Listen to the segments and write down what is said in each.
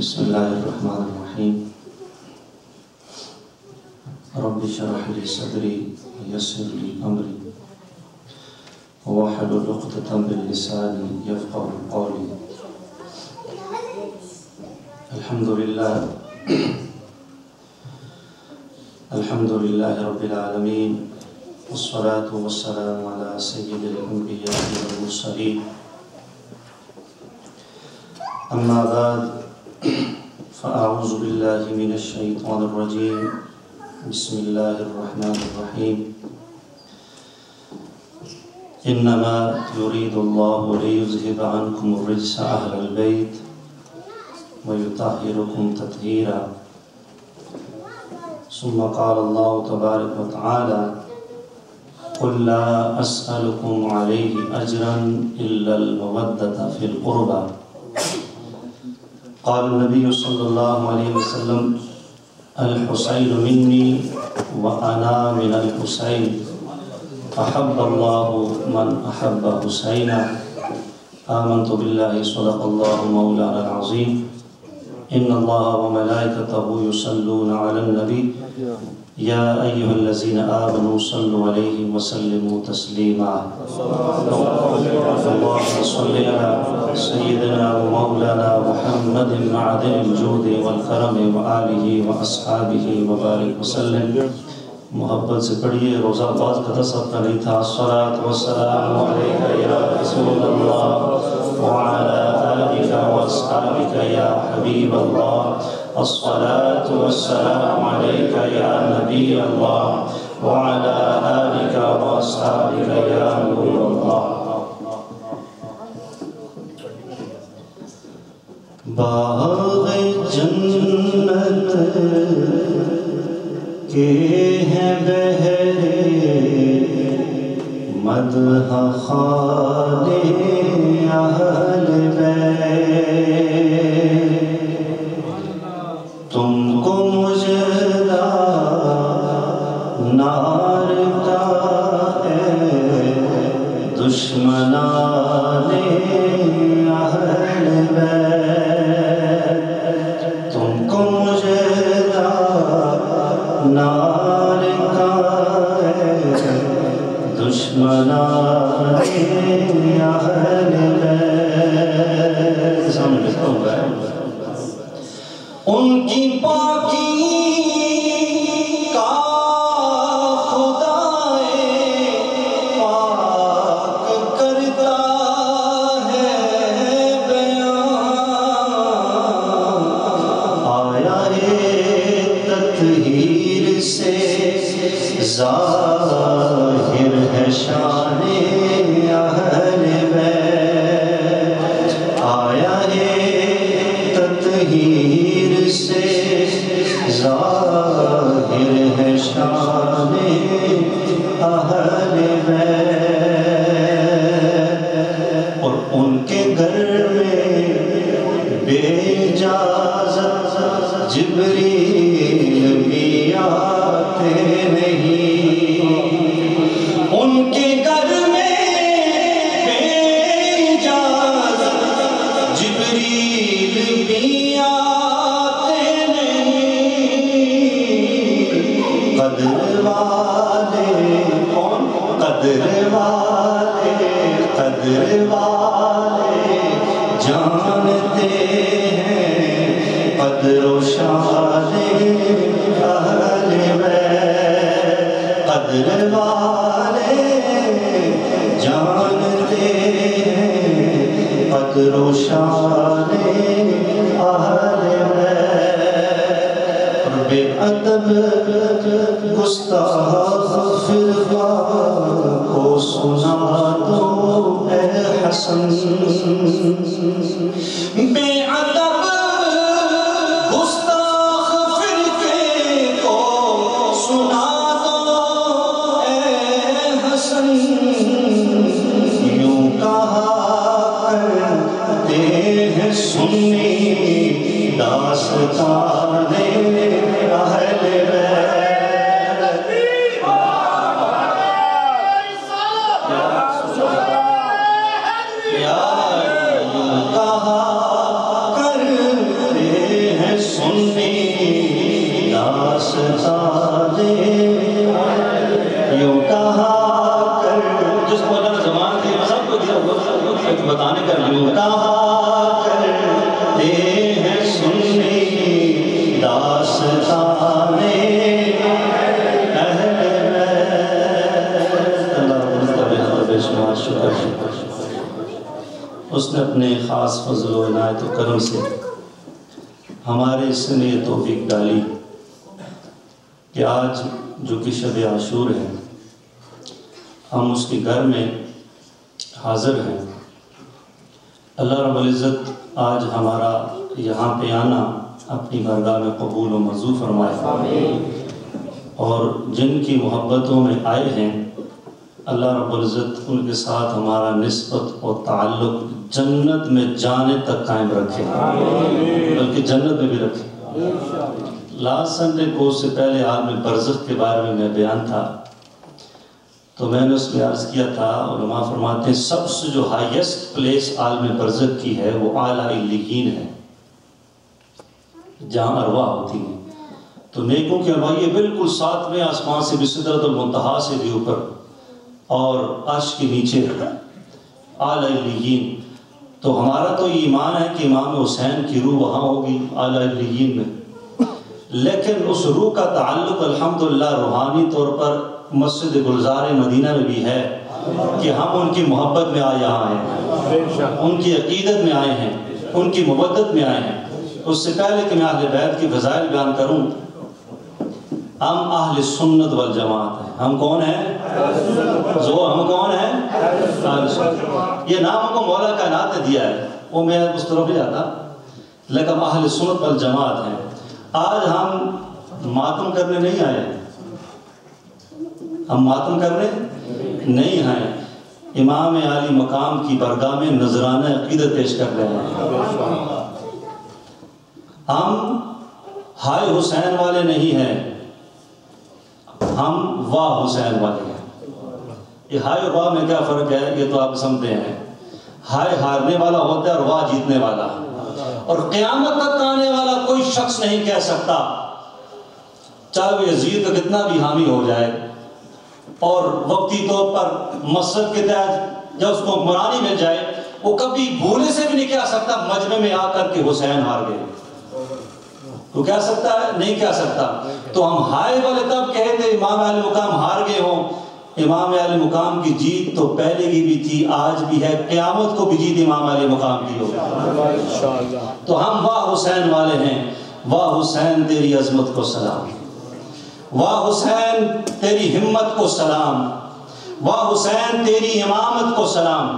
بسم اللہ الرحمن الرحیم رب اشرح لی صدری ویسر لی امری واحلل عقدۃ من لسانی یفقهوا قولی. الحمد للہ رب العالمین والصلاة والسلام علی سید الانبیاء والمرسلین. اما بعد فاعوذ باللہ من الشیطان الرجیم. بسم اللہ الرحمن الرحیم. انما یرید اللہ لیذہب عنکم الرجس اہل البیت ویطہرکم تطہیرا. ثم قال اللہ تبارک وتعالی قل لا اسألکم علیہ اجرا الا المودۃ فی القربى. قال النبی صلی اللہ علیہ وسلم الحسین منی وانا من الحسین احب اللہ من احب حسینا. آمنت باللہ صدق اللہ مولانا العظیم. ان اللہ وملائکتہ یصلون علی النبی یا ایہا الذین آمنوا صلوا علیہ وسلموا تسلیما. اللہم صل علی سیدنا ومولانا محمد معدن الجود والکرم وآلہ واصحابہ وبارک وسلم. محبت سے پڑھیے، روزہ باز کا تصف کا نہیں تھا. الصلاة والسلام علیکہ یا رسول اللہ وعلی آلکہ واصحابکہ یا حبیب اللہ. الصلاة والسلام علیکہ یا نبی اللہ وعلی آلکہ واصحابکہ یا نور اللہ. باغ جنت کے ہیں بہرے مدح خالق اہل بیت. تم کو مجدہ نار کا ہے دشمنان اہل بیت. تم کو مجدہ نار کا ہے دشمنان اہل بیت. سامنے لکھا ہوا ہے ان کی پاکی کا خدائے پاک کرتا ہے بیان. آیا ہے تطہیر سے ظاہر ہے شان اہل بیت. آیا ہے تطہیر سے ظاہر ہے شان اہل بیت. اور ان کے گھر میں بے اجازت جبریل بھی آتے نہیں. ان کے گھر میں بے اجازت جبریل بھی آتے نہیں. قدر والے کون؟ قدر والے جانتے ہیں قدر و شان اہل بیت. قدر والے جانتے ہیں قدر و شان اہل بیت. اور بے ادب گستاخ فرقہ کو سنا دو اے حسن. بے ادب گستاخ فرقے کو سنا دو اے حسن. یوں کہا کرتے ہیں سنی داستان اہل بیت. کہا کرتے بتانے کا لیوں کہا کرتے ہیں سنی داستان اس نے اپنے خاص فضل و عنایت و کرم سے ہمارے اس میں یہ توفیق ڈالی کہ آج جو کہ شب عاشور ہے ہم اس کے گھر میں حاضر ہیں۔ اللہ رب العزت آج ہمارا یہاں پہ آنا اپنی بارگاہ میں قبول و منظور فرمائے، اور جن کی محبتوں میں آئے ہیں اللہ رب العزت ان کے ساتھ ہمارا نسبت اور تعلق جنت میں جانے تک قائم رکھے، بلکہ جنت میں بھی رکھے۔ لاسٹ سنڈے کو اس سے پہلے عالم برزخ کے بارے میں بیان تھا، تو میں نے اس میں عرض کیا تھا، علماء فرماتے ہیں سب سے جو ہائیسٹ پلیس عالم برزخ کی ہے وہ اعلیٰ علیین ہے، جہاں ارواح ہوتی ہیں۔ تو نیکوں کی ارواح یہ بالکل ساتویں آسمان سے بھی، سدرۃ المنتہا سے بھی اوپر اور عرش کے نیچے اعلیٰ علیین۔ تو ہمارا تو یہ ایمان ہے کہ امام حسین کی روح وہاں ہوگی اعلیٰ علیین میں، لیکن اس روح کا تعلق الحمدللہ روحانی طور پر مسجد گلزار مدینہ میں بھی ہے کہ ہم ان کی محبت میں یہاں آئے ہیں، ان کی عقیدت میں آئے ہیں، ان کی مودت میں آئے ہیں۔ اس سے پہلے کہ میں اہل بیت کی فضائل بیان کروں، ہم اہل سنت والجماعت ہیں۔ ہم کون ہیں؟ ہم کون ہیں؟ اہل سنت۔ یہ نام ہم کو مولا کائنات نے دیا ہے، وہ میں اس طرف نہیں جاتا، لیکن ہم اہل سنت والجماعت ہیں۔ آج ہم ماتم کرنے نہیں آئے، ہم ماتم کرنے نہیں آئے، امام عالی مقام کی بارگاہ میں نذرانہ عقیدت پیش کر رہے ہیں۔ ہم ہائے حسین والے نہیں ہیں، ہم واہ حسین والے ہیں۔ یہ ہائے اور واہ میں کیا فرق ہے یہ تو آپ سمجھتے ہیں۔ ہائے ہارنے والا ہوتا ہے اور واہ جیتنے والا، اور قیامت تک آنے والا کوئی شخص نہیں کہہ سکتا، چاہے وہ یزید کا کتنا بھی حامی ہو جائے اور وقتی طور پر مسجد کے تحت جب اس کو حکمرانی مل جائے، وہ کبھی بھولے سے بھی نہیں کہہ سکتا مجمع میں آ کر کے حسین ہار گئے۔ تو کہہ سکتا ہے؟ نہیں کہہ سکتا۔ تو ہم ہائے والے تب کہتے امام علیہ مقام ہار گئے ہوں، امام علیہ مقام کی جیت تو پہلے کی بھی تھی، آج بھی ہے، قیامت کو بھی جیت امام علیہ مقام کی ہوگی۔ تو ہم واہ حسین والے ہیں۔ واہ حسین تیری عظمت کو سلام، واہ حسین تیری ہمت کو سلام، واہ حسین تیری امامت کو سلام،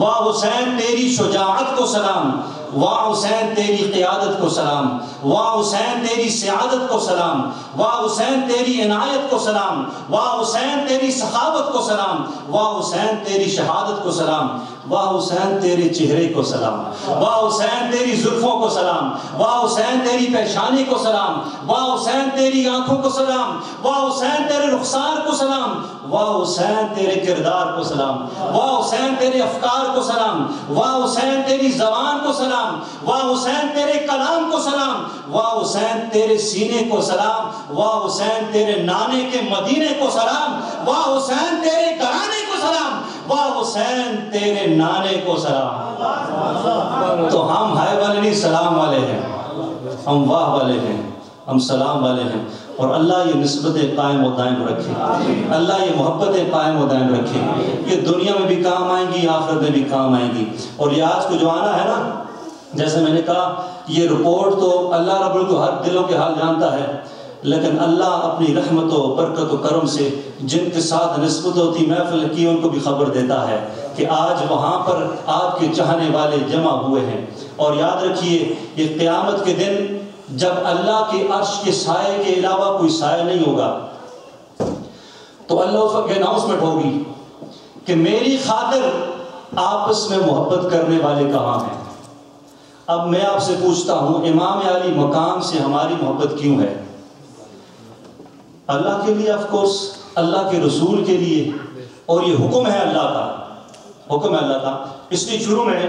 واہ حسین تیری شجاعت کو سلام، واہ حسین تیری قیادت کو سلام، واہ حسین تیری سعادت کو سلام، واہ حسین تیری عنایت کو سلام، واہ حسین تیری سخاوت کو سلام، واہ حسین تیری شہادت کو سلام، واہ حسین تیرے چہرے کو سلام، واہ حسین تیری زلفوں کو سلام، واہ حسین تیری پیشانی کو سلام، واہ حسین تیری آنکھوں کو سلام، واہ حسین تیرے رخسار کو سلام، واہ حسین تیرے کردار کو سلام، واہ حسین تیرے افکار کو سلام، واہ حسین تیری زبان کو سلام، واہ حسین تیرے کلام کو سلام، واہ حسین تیرے سینے کو سلام، واہ حسین تیرے نانے کے مدینے کو سلام، واہ حسین تیرے گھرانے کو سلام، واہ حسین تیرے نانے کو سلام۔ تو ہم ہائے والے نہیں، سلام والے ہیں، ہم واہ والے ہیں، ہم سلام والے ہیں۔ اور اللہ یہ نسبتیں قائم و دائم رکھے، اللہ یہ محبتیں قائم و دائم رکھے، یہ دنیا میں بھی کام آئیں گی، آخرت میں بھی کام آئیں گی۔ اور یہ آج کو جو آنا ہے نا، جیسے میں نے کہا یہ رپورٹ تو اللہ رب العزت ہر دلوں کے حال جانتا ہے، لیکن اللہ اپنی رحمت و برکت و کرم سے جن کے ساتھ نسبت ہوتی محفل کی ان کو بھی خبر دیتا ہے کہ آج وہاں پر آپ کے چاہنے والے جمع ہوئے ہیں۔ اور یاد رکھیے یہ قیامت کے دن جب اللہ کے عرش کے سائے کے علاوہ کوئی سائے نہیں ہوگا، تو اللہ اس وقت اناؤنسمنٹ ہوگی کہ میری خاطر آپس میں محبت کرنے والے کہاں ہیں۔ اب میں آپ سے پوچھتا ہوں امام علی مقام سے ہماری محبت کیوں ہے؟ اللہ کے لیے، آف کورس اللہ کے رسول کے لیے، اور یہ حکم ہے اللہ کا، حکم ہے اللہ کا۔ اس لیے شروع میں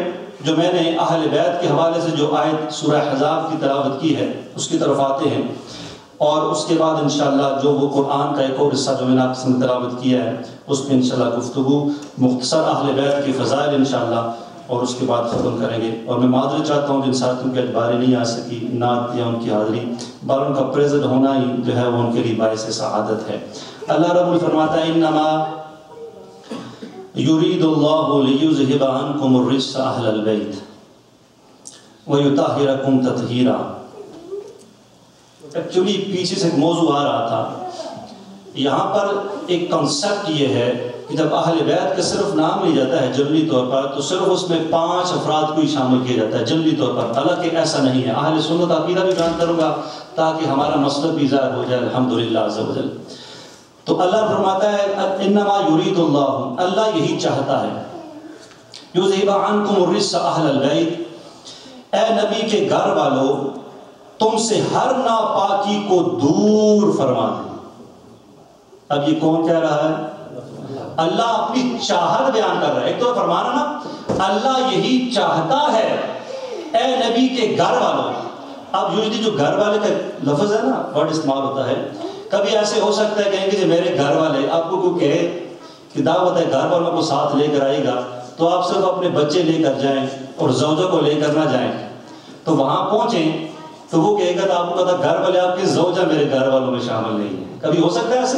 جو میں نے اہل بیت کے حوالے سے جو آیت سورہ احزاب کی تلاوت کی ہے اس کی طرف آتے ہیں، اور اس کے بعد انشاءاللہ جو وہ قرآن کا ایک اور حصہ جو میں نے آپ سے تلاوت کیا ہے اس پہ انشاءاللہ گفتگو، مختصر اہل بیت کے فضائل انشاءاللہ، اور اس کے بعد ختم کریں گے. اور میں معذرت چاہتا ہوں جن ساتھیوں کے اجباری نہیں آ سکی نعت یا ان کی حاضری، بال ان کا پریزنٹ ہونا ہی جو ہے وہ ان کے لیے باعث سعادت ہے. اللہ رب العالمین فرماتا ہے انما یرید اللہ لیذھب عنکم الرجس اہل البیت ویطہرکم تطہیرا. ایکچولی پیچھے سے ایک موضوع آ رہا تھا. یہاں پر ایک کنسیپٹ یہ ہے کہ جب اہل بیت کا صرف نام لیا جاتا ہے جنرلی طور پر تو صرف اس میں 5 افراد کو ہی شامل کیا جاتا ہے جنرلی طور پر، حالانکہ ایسا نہیں ہے. اہل سنت عقیدہ بھی بیان کروں گا تاکہ ہمارا مطلب بھی ظاہر ہو جائے الحمدللہ عز و جل. تو اللہ فرماتا ہے انما یرید اللہ، اللہ یہی چاہتا ہے یذھب عنکم الرجس اہل البیت، اے نبی کے گھر والوں تم سے ہر ناپاکی کو دور فرما دے. اب یہ کون کہہ رہا ہے؟ اللہ اپنی چاہت بیان کر رہا ہے. ایک تو فرمانا نا اللہ یہی چاہتا ہے اے نبی کے گھر والوں. اب یوزلی جو گھر والے کا لفظ ہے نا ورڈ استعمال ہوتا ہے، کبھی ایسے ہو سکتا ہے کہیں گے کہ میرے گھر والے، آپ کو کوئی کہے کہ دعوت ہے گھر والوں کو ساتھ لے کر آئے گا تو آپ صرف اپنے بچے لے کر جائیں اور زوجہ کو لے کر نہ جائیں. تو وہاں پہنچیں تو وہ کہے گا تو آپ کو پتا گھر والے آپ کے زوجہ میرے گھر والوں میں شامل نہیں ہے. کبھی ہو سکتا ہے ایسے؟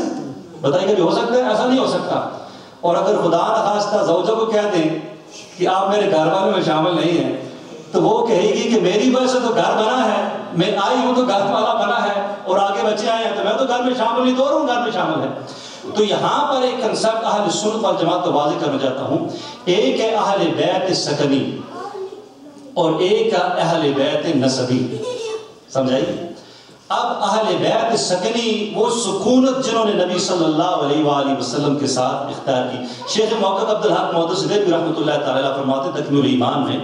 بتائیے کبھی ہو سکتا ہے؟ ایسا نہیں ہو سکتا. اور اگر خدا نخواستہ زوجہ کو کہہ دیں کہ آپ میرے گھر والوں میں شامل نہیں ہیں تو وہ کہے گی کہ میری وجہ سے تو گھر بنا ہے، میں آئی ہوں تو گھر والا بنا ہے اور آگے بچے آئے ہیں تو میں تو گھر میں شامل نہیں، تو گھر میں شامل ہے. تو یہاں پر ایک کنسپٹ اہل سنت والجماعت کو واضح کرنا چاہتا ہوں. ایک ہے اہل بیت سکنی اور ایک ہے اہل بیت نسبی. سمجھائی؟ اب اہل بیت سکنی وہ سکونت جنہوں نے نبی صلی اللہ علیہ وآلہ وسلم کے ساتھ اختیار کی. شیخ محقق عبدالحق محدث دہلوی رحمۃ اللہ تعالیٰ فرماتے تکمیل ایمان میں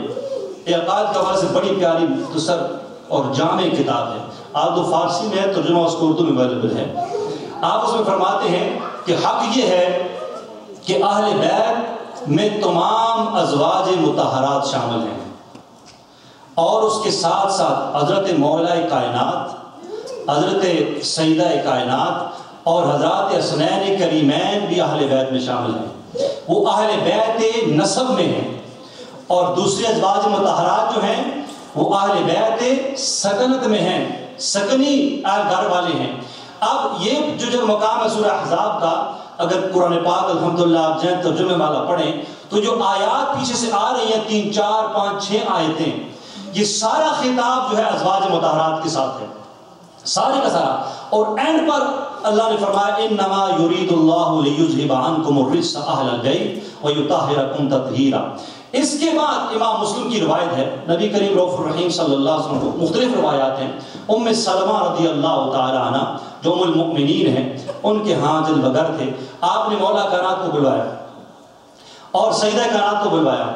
اعقاد کا سے بڑی پیاری مختصر اور جامع کتاب ہے. آپ تو فارسی میں ہے، ترجمہ اس کو اردو میں اویلیبل ہے. آپ اس میں فرماتے ہیں کہ حق یہ ہے کہ اہل بیت میں تمام ازواج مطہرات شامل ہیں اور اس کے ساتھ ساتھ حضرت مولا کائنات، حضرت سیدہ کائنات اور حضرات حسنین کریمین بھی اہل بیت میں شامل ہیں. وہ اہل بیت نسب میں ہیں. اور دوسرے ازواج مطہرات جو ہیں وہ اہل بیت سکنت میں ہیں، سکنی گھر والے ہیں. اب یہ جو مقام ہے سورہ احزاب کا، اگر قرآن پاک الحمدللہ آپ جائیں ترجمے والا پڑھیں تو جو آیات پیچھے سے آ رہی ہیں 3 4 5 6 آیتیں، یہ سارا خطاب جو ہے ازواج مطہرات کے ساتھ ہے، سارے کا سارا. اور اینڈ پر اللہ نے فرمایا انما یرید اللہ لیذھب عنکم الرجس اہل البیت ویطہرکم تطہیرا. اس کے بعد امام مسلم کی روایت ہے، نبی کریم رؤوف الرحیم صلی اللہ علیہ وسلم کو مختلف روایات ہیں. ام سلمہ رضی اللہ تعالی عنہ جو ام المؤمنین ہیں ان کے ہاں جلوہ گر تھے. آپ نے مولا کائنات کو بلوایا اور سیدہ کائنات کو بلوایا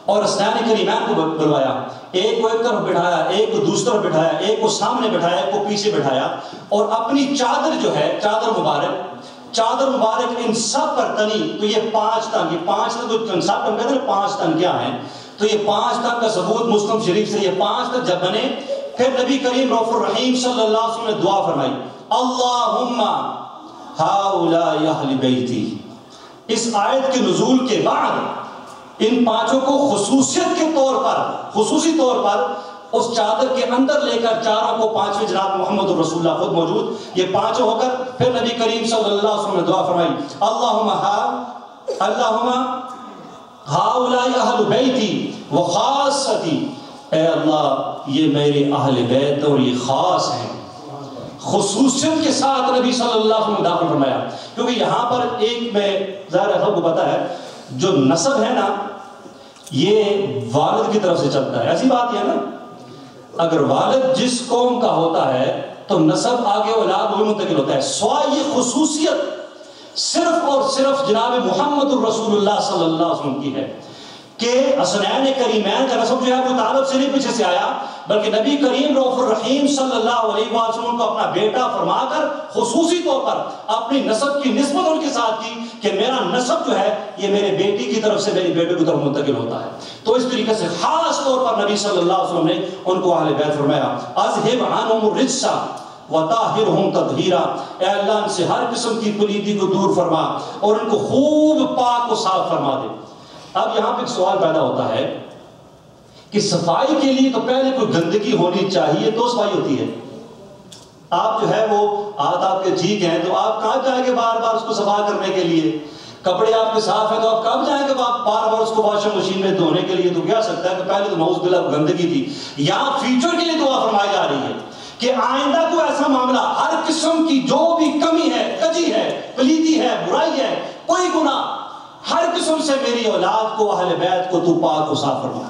اور حسنین کریمین کو بلوایا. ایک کو ایک طرف بٹھایا، ایک کو دوسری طرف بٹھایا، ایک کو سامنے بٹھایا، ایک کو پیچھے بٹھایا اور اپنی چادر جو ہے چادر مبارک ان سب پر تنی. تو یہ 5 تن، یہ 5 تن جو کنسپٹ ہم کہتے ہیں 5 تن کیا ہیں، تو یہ 5 تن کا ثبوت مسلم شریف سے. یہ 5 تن جب بنے پھر نبی کریم رؤوف الرحیم صلی اللہ علیہ وسلم نے دعا فرمائی اللہم ہؤلاء اہل بیتی. اس آیت کے نزول کے بعد ان 5 کو خصوصیت کے طور پر، خصوصی طور پر اس چادر کے اندر لے کر چاروں کو 5ویں جناب محمد رسول اللہ خود موجود، یہ 5 ہو کر پھر نبی کریم صلی اللہ علیہ وسلم نے دعا فرمائی اللہم ہؤلاء اہل بیتی وخاصتی. اے اللہ یہ میرے اہل بیت اور یہ خاص ہیں. خصوصیت کے ساتھ نبی صلی اللہ علیہ وسلم نے داخل فرمایا. کیونکہ یہاں پر ایک میں ظاہر سب کو پتا ہے جو نسب ہے نا یہ والد کی طرف سے چلتا ہے. ایسی بات یہ ہے نا اگر والد جس قوم کا ہوتا ہے تو نسب آگے اولاد وہی منتقل ہوتا ہے. سوائے یہ خصوصیت صرف اور صرف جناب محمد الرسول اللہ صلی اللہ علیہ وسلم کی ہے کہ حسنین کریمین کا نسب جو ہے وہ طالب سے نہیں پیچھے سے آیا بلکہ نبی کریم رؤوف الرحیم صلی اللہ علیہ وسلم کو اپنا بیٹا فرما کر خصوصی طور پر اپنی نسب کی نسبت ان کے ساتھ کی کہ میرا نسب جو ہے یہ میرے بیٹی کی طرف سے میری بیٹے کی طرف منتقل ہوتا ہے. تو اس طریقے سے خاص طور پر نبی صلی اللہ علیہ وسلم نے ان کو اہل بیت فرمایا اذھب عنہم الرجس وطہرہم تطہیرا. اے اللہ ان سے ہر قسم کی پلیدی کو دور فرما اور ان کو خوب پاک و صاف فرما دے. اب یہاں پہ ایک سوال پیدا ہوتا ہے کہ صفائی کے لیے تو پہلے کوئی گندگی ہونی چاہیے تو صفائی ہوتی ہے. آپ جو ہے وہ ہاتھ آپ کے ٹھیک ہیں تو آپ کہاں جائیں گے بار بار اس کو صفا کرنے کے لیے؟ کپڑے آپ کے صاف ہیں تو آپ کب جائیں گے بار بار اس کو واشنگ مشین میں دھونے کے لیے؟ تو کیا سکتا ہے کہ پہلے تو نعوذ باللہ گندگی تھی. یہاں فیوچر کے لیے دعا فرمائی جا رہی ہے کہ آئندہ کو ایسا معاملہ، ہر قسم کی جو بھی کمی ہے، کجی ہے، پلیتی ہے، برائی ہے، کوئی گناہ، ہر قسم سے میری اولاد کو، اہل بیت کو تو پاک و صاف فرما،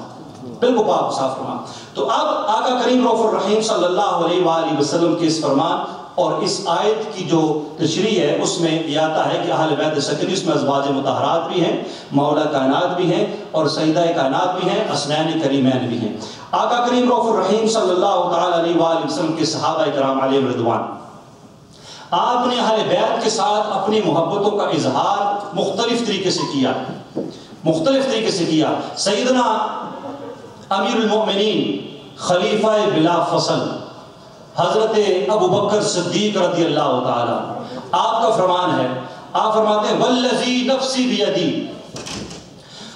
بالکل پاک و صاف فرما. تو اب آقا کریم رؤوف الرحیم صلی اللہ علیہ وآلہ وسلم کے اس فرمان اور اس آیت کی جو تشریح ہے اس میں یہ آتا ہے کہ اہل بیت سکنی، اس میں ازواج مطہرات بھی ہیں، مولا کائنات بھی ہیں، اور سیدہ کائنات بھی ہیں، حسنین کریمین بھی ہیں. آقا کریم رؤوف الرحیم صلی اللہ تعالی علیہ وآلہ وسلم کے صحابہ کرام علیہم رضوان، آپ نے اہل بیت کے ساتھ اپنی محبتوں کا اظہار مختلف طریقے سے کیا، مختلف طریقے سے کیا. سیدنا امیر المؤمنین خلیفہ بلا فصل حضرت ابو بکر صدیق رضی اللہ تعالی، آپ کا فرمان ہے، آپ فرماتے ہیں والذی نفسی بیدی،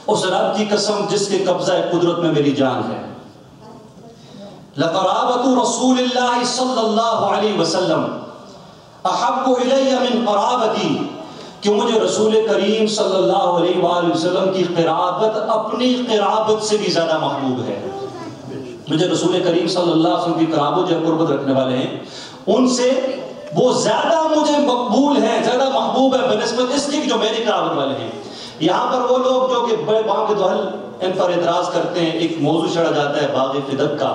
اس رب کی قسم جس کے قبضہ قدرت میں میری جان ہے، لقرابۃ رسول اللہ صلی اللہ علیہ وسلم احب الی من قرابتی، کہ مجھے رسول کریم صلی اللہ علیہ وآلہ وسلم کی قرابت اپنی قرابت سے بھی زیادہ محبوب ہے. مجھے رسول کریم صلی اللہ علیہ وسلم کی قرابت جو قربت رکھنے والے ہیں ان سے وہ زیادہ مجھے مقبول ہیں، زیادہ محبوب ہے بنسبت اس کی جو میری قرابت والے ہیں. یہاں پر وہ لوگ جو کہ بڑے باغ کے دوحل ان پر اعتراض کرتے ہیں، ایک موضوع چھڑا جاتا ہے باغ فدق کا،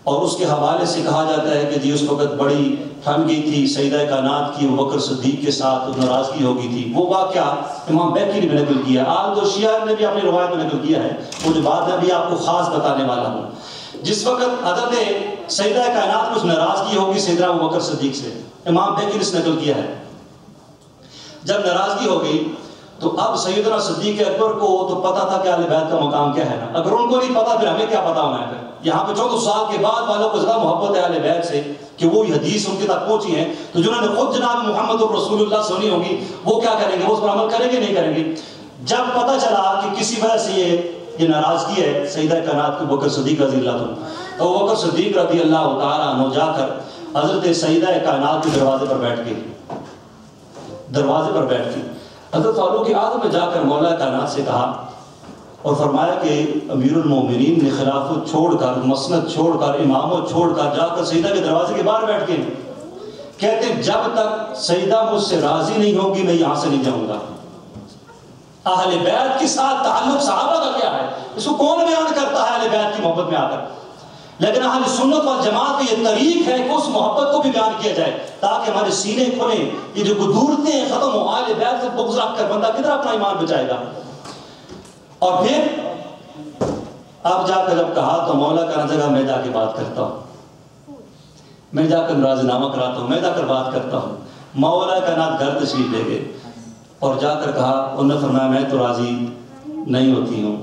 اور اس کے حوالے سے کہا جاتا ہے کہ جی اس وقت بڑی ٹھنڈ گئی تھی سیدہ کائنات کی ابو بکر صدیق کے ساتھ ناراضگی ہو گئی تھی. وہ واقعہ امام بیہقی نے بھی نقل کیا، آل دو شیعہ نے بھی اپنی روایت میں نقل کیا ہے، وہ جو بات ہے ابھی آپ کو خاص بتانے والا ہوں. جس وقت حضرت سیدہ کائنات کو ناراضگی ہوگی سیدنا ابو بکر صدیق سے، امام بیہقی نے نقل کیا ہے، جب ناراضگی ہو گئی تو اب سیدنا صدیق اکبر کو تو پتا تھا کہ اہل بیت کا مقام کیا ہے نا، اگر ان کو نہیں پتا پھر ہمیں کیا پتا ہونا ہے. پھر یہاں پہ 14 سال کے بعد والوں کو زیادہ محبت ہے اہل بیت سے کہ وہ حدیث ان کے تک پہنچی ہیں، تو جنہوں نے خود جناب محمد رسول اللہ سنی ہوگی وہ کیا کریں گے، وہ اس پر عمل کریں گے نہیں کریں گے. جب پتا چلا کہ کسی وجہ سے یہ ناراضگی ہے سیدہ کائنات کو بکر صدیق رضی اللہ عنہ، تو بکر صدیق رضی اللہ تعالیٰ عنہ جا کر حضرت سیدہ کائنات کے دروازے پر بیٹھ گئے، دروازے پر بیٹھ گئے. حضرت فاروق اعظم نے جا کر مولا کائنات سے کہا اور فرمایا کہ امیر المومنین نے خلافت چھوڑ کر، مسند چھوڑ کر، امامت چھوڑ کر جا کر سیدہ کے دروازے کے باہر بیٹھ گئے. کہتے ہیں جب تک سیدہ مجھ سے راضی نہیں ہوگی میں یہاں سے نہیں جاؤں گا. اہل بیت کے ساتھ تعلق صحابہ کا کیا ہے، اس کو کون بیان کرتا ہے اہل بیت کی محبت میں آ کر، لیکن اہل سنت والجماعت کا یہ طریق ہے کہ اس محبت کو بھی بیان کیا جائے تاکہ ہمارے سینے کھلیں، یہ جو گدورتیں ہیں ختم ہو. اہل بیت سے بغض رکھ کر بندہ کدھر اپنا ایمان بچائے گا. اور پھر اب جا کر جب کہا تو مولا کا جگہ میں جا کے بات کرتا ہوں، میں جا کر راضی نامہ کراتا ہوں، میں جا کر بات کرتا ہوں. مولا کا نام گھر تشریف لے گئے اور جا کر کہا، انہوں نے فرمایا میں تو راضی نہیں ہوتی ہوں،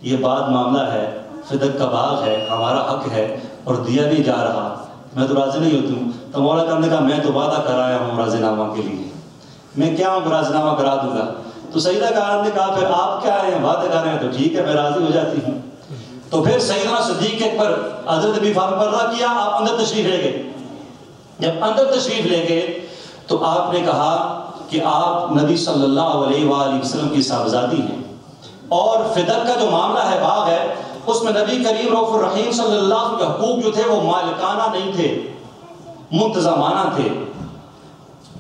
یہ بات معاملہ ہے، فدق کا باغ ہے، ہمارا حق ہے اور دیا نہیں جا رہا، میں تو راضی نہیں ہوتی ہوں. تو مولا کرام نے کہا میں تو وعدہ کرایا ہوں راضی نامہ کے لیے، میں کیا ہوں راضی نامہ کرا دوں گا. تو سیدہ کائنات نے کہا پھر آپ کیا ہیں وعدہ کر رہے ہیں تو ٹھیک ہے میں راضی ہو جاتی ہوں. تو پھر سیدنا صدیق اکبر حضرت ابی فاطمہ پر رضا کیا، آپ اندر تشریف لے گئے. جب اندر تشریف لے گئے تو آپ نے کہا کہ آپ نبی صلی اللہ علیہ وآلہ وسلم کی صاحبزادی ہیں اور فدق کا جو معاملہ ہے باغ ہے اس میں نبی کریم رؤوف الرحیم صلی اللہ علیہ وسلم کے حقوق جو تھے وہ مالکانہ نہیں تھے، منتظمانہ تھے،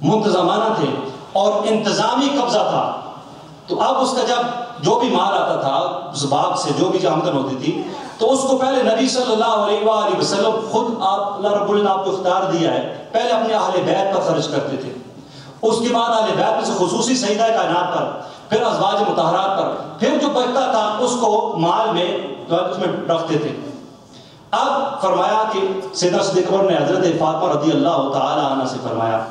منتظمانہ تھے اور انتظامی قبضہ تھا. تو اب اس کا جب جو بھی مال آتا تھا اس باغ سے جو بھی آمدن ہوتی تھی تو اس کو پہلے نبی صلی اللہ علیہ وآلہ وسلم خود آپ اللہ رب العالمین نے آپ کو اختیار دیا ہے، پہلے اپنے اہل بیت پر خرچ کرتے تھے، اس کے بعد اہل بیت میں سے خصوصی سیدہ کائنات پر، پھر ازواج مطہرات پر، پھر جو بچتا تھا اس کو مال میں اس میں رکھتے تھے. اب فرمایا کہ سیدنا صدیق اکبر نے حضرت فاطمہ رضی اللہ تعالی عنہ سے فرمایا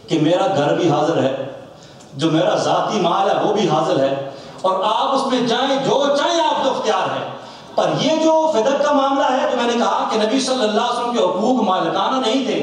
کہ میرا گھر بھی حاضر ہے، جو میرا ذاتی مال ہے وہ بھی حاضر ہے اور آپ اس میں جائیں جو چاہیں آپ کو اختیار ہے، پر یہ جو فدق کا معاملہ ہے جو میں نے کہا کہ نبی صلی اللہ علیہ وسلم کے حقوق مالکانہ نہیں تھے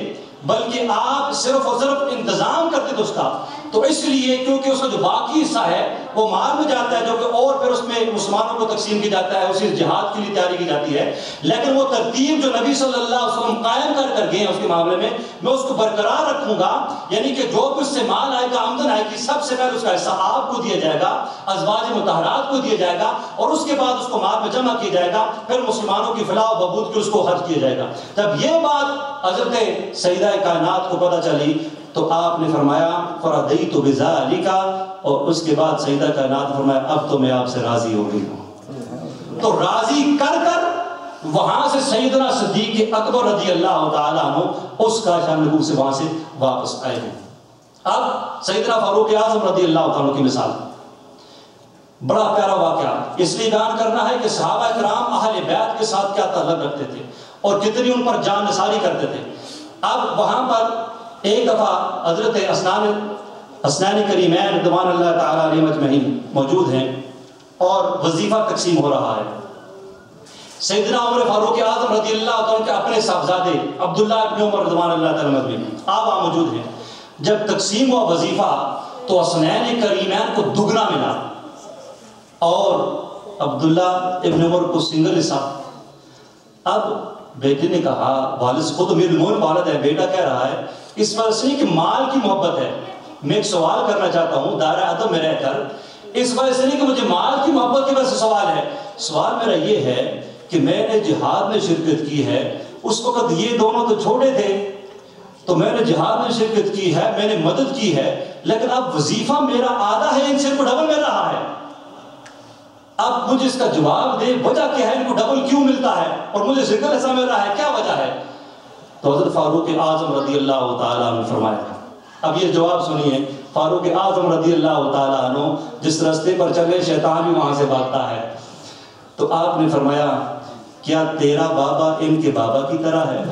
بلکہ آپ صرف اور صرف انتظام کرتے تھے اس کا، تو اس لیے کیونکہ اس کا جو باقی حصہ ہے وہ مال میں جاتا ہے جو کہ اور پھر اس میں مسلمانوں کو تقسیم کی جاتا ہے، اسی جہاد کے لیے تیاری کی جاتی ہے، لیکن وہ ترتیب جو نبی صلی اللہ علیہ وسلم قائم کر گئے ہیں اس کے معاملے میں اس کو برقرار رکھوں گا، یعنی کہ جو کچھ سے مال آئے گا، آمدن آئے گی، سب سے پہلے اس کا حصہ آپ کو دیا جائے گا، ازواج مطہرات کو دیا جائے گا، اور اس کے بعد اس کو مال میں جمع کیا جائے گا، پھر مسلمانوں کی فلاح و بہبود کے اس کو خرچ کیا جائے گا۔ جب یہ بات حضرت سیدہ کائنات کو پتہ چلی تو آپ نے فرمایا فَرَضَيْتُ بِذَلِكَ، اور اس کے بعد سیدہ کائنات فرمایا اب تو میں آپ سے راضی ہو گئی ہوں۔ تو راضی کر وہاں سے سیدنا صدیق اکبر رضی اللہ تعالیٰ عنہ اس کا شان نبوت سے وہاں سے واپس آئے ہیں۔ اب سیدنا فاروق اعظم رضی اللہ تعالیٰ کی مثال، بڑا پیارا واقعہ، اس لیے بیان کرنا ہے کہ صحابہ کرام اہل بیت کے ساتھ کیا تعلق رکھتے تھے اور کتنی ان پر جان نثاری کرتے تھے۔ اب وہاں پر ایک دفعہ حضرت حسنین کریمین رضوان اللہ تعالیٰ علیہ مجمعین موجود ہیں اور وظیفہ تقسیم ہو رہا ہے۔ سیدنا عمر فاروق اعظم رضی اللہ تعالیٰ کے اپنے صاحبزادے عبداللہ ابن عمر رضوان اللہ تعالیٰ مجمعین آپ وہاں موجود ہیں۔ جب تقسیم ہوا وظیفہ تو حسنین کریمین کو دگنا ملا اور عبداللہ ابن عمر کو سنگل حصہ۔ اب بیٹے نے کہا، والد خود امیر المومنین والد ہے، بیٹا کہہ رہا ہے اس وجہ سے کہ مال کی محبت ہے، میں ایک سوال کرنا چاہتا ہوں دائرہ ادب میں رہ کر، اس وجہ سے نہیں کہ مجھے مال کی محبت کی وجہ سے سوال ہے، سوال میرا یہ ہے کہ میں نے جہاد میں شرکت کی ہے، اس وقت یہ دونوں تو چھوٹے تھے تو میں نے جہاد میں شرکت کی ہے، میں نے مدد کی ہے، لیکن اب وظیفہ میرا آدھا ہے، ان سے کو ڈبل مل رہا ہے۔ اب مجھے اس کا جواب دے، وجہ کیا ہے، ان کو ڈبل کیوں ملتا ہے اور مجھے سنگل ایسا مل رہا ہے، کیا وجہ ہے؟ تو حضرت فاروق اعظم رضی اللہ تعالیٰ عنہ فرمایا، اب یہ جواب سنیے، فاروق اعظم رضی اللہ تعالیٰ عنہ جس راستے پر چلے شیطان بھی وہاں سے بھاگتا ہے، تو آپ نے فرمایا کیا تیرا بابا ان کے بابا کی طرح ہے؟